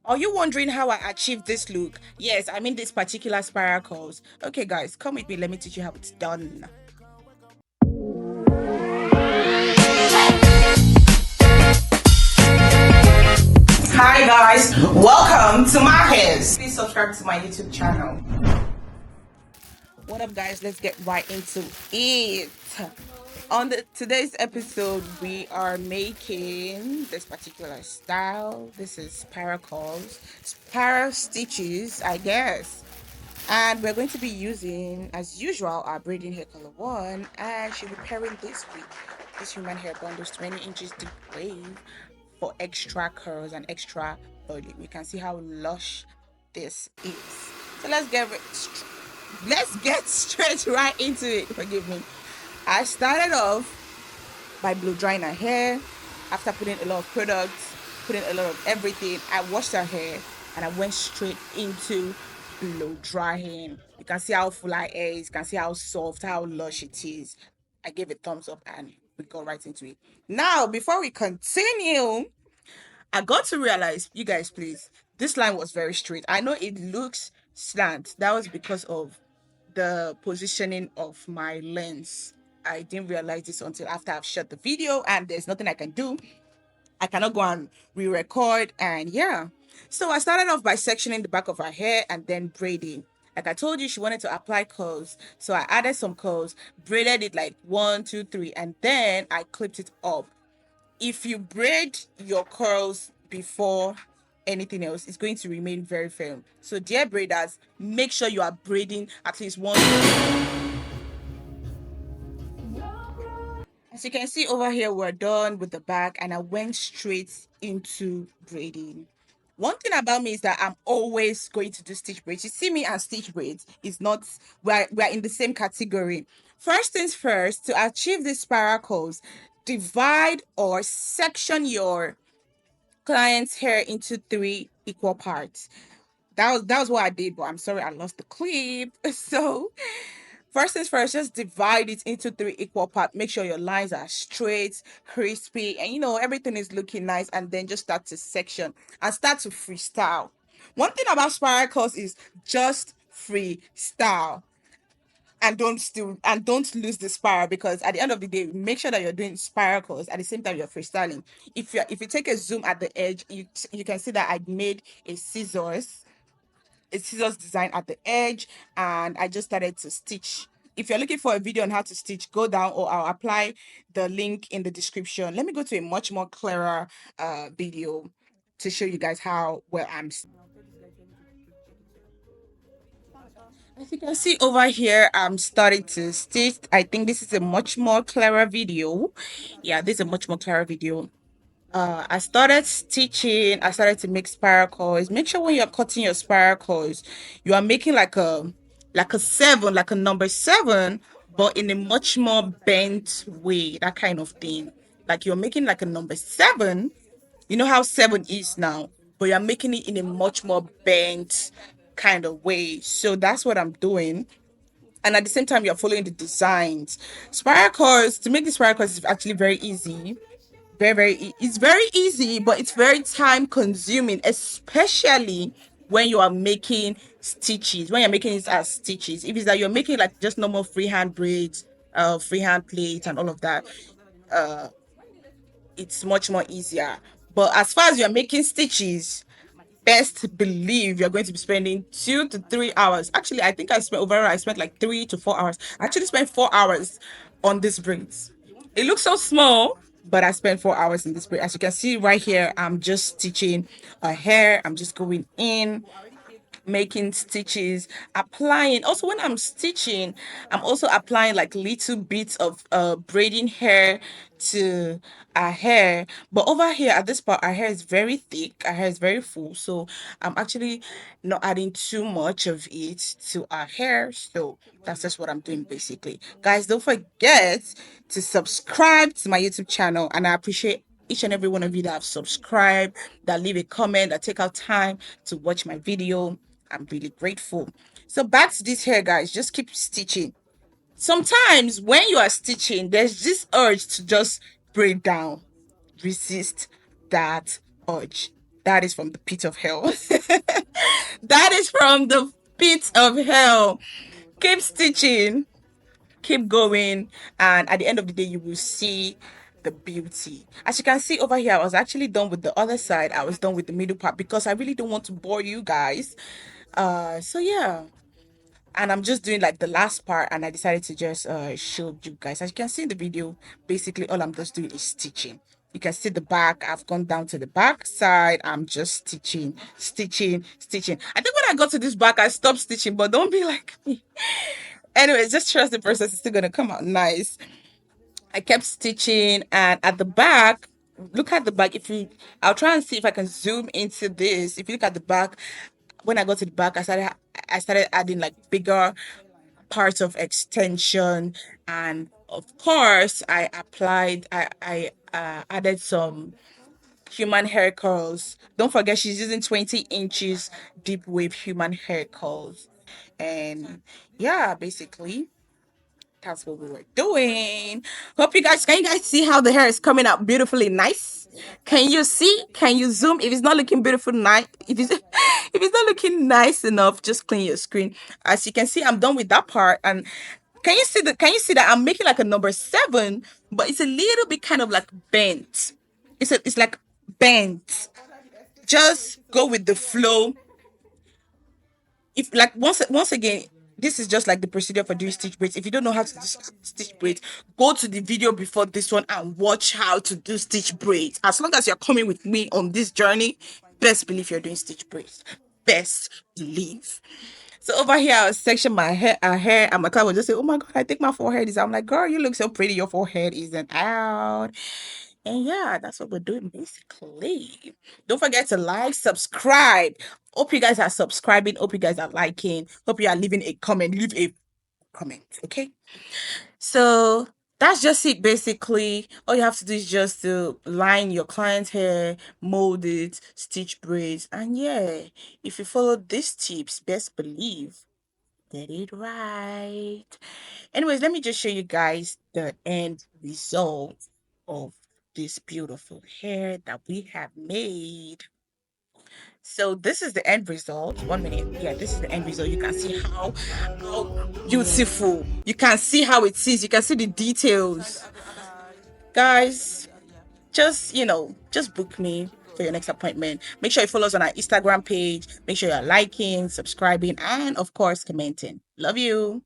Are you wondering how I achieved this look? Yes, I mean this particular spiral curls. Okay, guys, come with me. Let me teach you how it's done. Hi guys, welcome to my hairs. Please subscribe to my YouTube channel. What up, guys? Let's get right into it. On today's episode, we are making this particular style. This is spiral curls, spiral stitches, I guess. And we're going to be using, as usual, our braiding hair color one, and she'll be pairing this with this human hair bundles 20 inches deep wave for extra curls and extra volume. You can see how lush this is. So let's get straight right into it. Forgive me. I started off by blow drying her hair. After putting a lot of products, putting a lot of everything, I washed her hair and I went straight into blow drying. You can see how full her hair is. You can see how soft, how lush it is. I gave a thumbs up and we got right into it. Now, before we continue, I got to realize, you guys, please, this line was very straight. I know it looks slant. That was because of the positioning of my lens. I didn't realize this until after I've shot the video, and there's nothing I can do. I cannot go and re-record, and yeah. So I started off by sectioning the back of her hair and then braiding. Like I told you, she wanted to apply curls, so I added some curls, braided it like 1, 2, 3, and then I clipped it up. If you braid your curls before anything else, it's going to remain very firm. So dear braiders, make sure you are braiding at least one. As you can see over here, we're done with the back and I went straight into braiding. One thing about me is that I'm always going to do stitch braids. You see me and stitch braids is not, we're in the same category. First things first, to achieve these spiral curls, divide or section your client's hair into 3 equal parts. That was what I did, but I'm sorry I lost the clip. So first things first, just divide it into 3 equal parts. Make sure your lines are straight, crispy, and everything is looking nice. And then just start to section and start to freestyle. One thing about spiral curls is just freestyle. And don't lose the spiral, because at the end of the day, make sure that you're doing spiral curls at the same time you're freestyling. If you take a zoom at the edge, you can see that I made a scissors design at the edge, and I just started to stitch. If you're looking for a video on how to stitch, go down, or I'll apply the link in the description. Let me go to a much more clearer video to show you guys how well I'm. As you can see over here, I'm starting to stitch. I think this is a much more clearer video. Yeah, this is a much more clearer video. I started stitching. I started to make spiral curls. Make sure when you're cutting your spiral curls, you are making like a seven, like a number seven, but in a much more bent way. That kind of thing. Like you're making like a number seven. You know how seven is now, but you're making it in a much more bent kind of way. So that's what I'm doing. And at the same time, you're following the designs. Spiral curls, to make the spiral curls is actually very easy. It's very easy, but it's very time consuming, especially when you are making stitches, when you're making it as stitches. If it's that you're making like just normal freehand braids, freehand plates and all of that, uh it's much more easier. But as far as you're making stitches, best believe you're going to be spending 2 to 3 hours. Actually, I think I spent like 3 to 4 hours. I actually spent 4 hours on this braids. It looks so small, but I spent 4 hours in this braid. As you can see right here, I'm just stitching a hair. I'm just going in, making stitches, applying. Also, when I'm stitching, I'm also applying like little bits of braiding hair to our hair. But over here at this part, our hair is very thick, our hair is very full, so I'm actually not adding too much of it to our hair. So that's just what I'm doing basically. Guys, don't forget to subscribe to my YouTube channel, and I appreciate each and every one of you that have subscribed, that leave a comment, that take out time to watch my video. I'm really grateful. So back to this hair, guys. Just keep stitching. Sometimes when you are stitching, there's this urge to just braid down. Resist that urge. that is from the pit of hell. That is from the pit of hell. Keep stitching, keep going, and at the end of the day you will see the beauty. As you can see over here, I was actually done with the other side. I was done with the middle part because I really don't want to bore you guys. So yeah, and I'm just doing like the last part, and I decided to just show you guys. As you can see in the video, basically all I'm just doing is stitching. You can see the back. I've gone down to the back side. I'm just stitching, stitching, stitching. I think when I got to this back, I stopped stitching, but don't be like me. Anyways, just trust the process. It's still gonna come out nice. I kept stitching, and at the back, look at the back. I'll try and see if I can zoom into this. If you look at the back, when I got to the back, I started adding like bigger parts of extension, and of course, I added some human hair curls. Don't forget, she's using 20 inches deep wave human hair curls, and yeah, basically that's what we were doing. Hope can you guys see how the hair is coming out beautifully nice? Can you see? Can you zoom? If it's not looking beautiful, nice. If it's if it's not looking nice enough, just clean your screen. As you can see, I'm done with that part. And can you see that I'm making like a number 7, but it's a little bit kind of like bent. It's like bent. Just go with the flow. If like once again, this is just like the procedure for doing stitch braids. If you don't know how to do stitch braids, go to the video before this one and watch how to do stitch braids. As long as you're coming with me on this journey, best believe you're doing stitch braids. Best believe. So over here, I was section my hair, and my client would just say, "Oh my god, I think my forehead is out." I'm like, "Girl, you look so pretty. Your forehead isn't out." And yeah, that's what we're doing basically. Don't forget to like, subscribe. Hope you guys are subscribing. Hope you guys are liking. Hope you are leaving a comment. Leave a comment, okay? So that's just it basically. All you have to do is just to line your client's hair, mold it, stitch braids, and yeah, if you follow these tips, best believe get it right. Anyways, let me just show you guys the end result of this beautiful hair that we have made. So this is the end result. 1 minute. Yeah, this is the end result. You can see how beautiful. You can see how it is. You can see the details. Guys, just just book me for your next appointment. Make sure you follow us on our Instagram page. Make sure you're liking, subscribing, and of course commenting. Love you.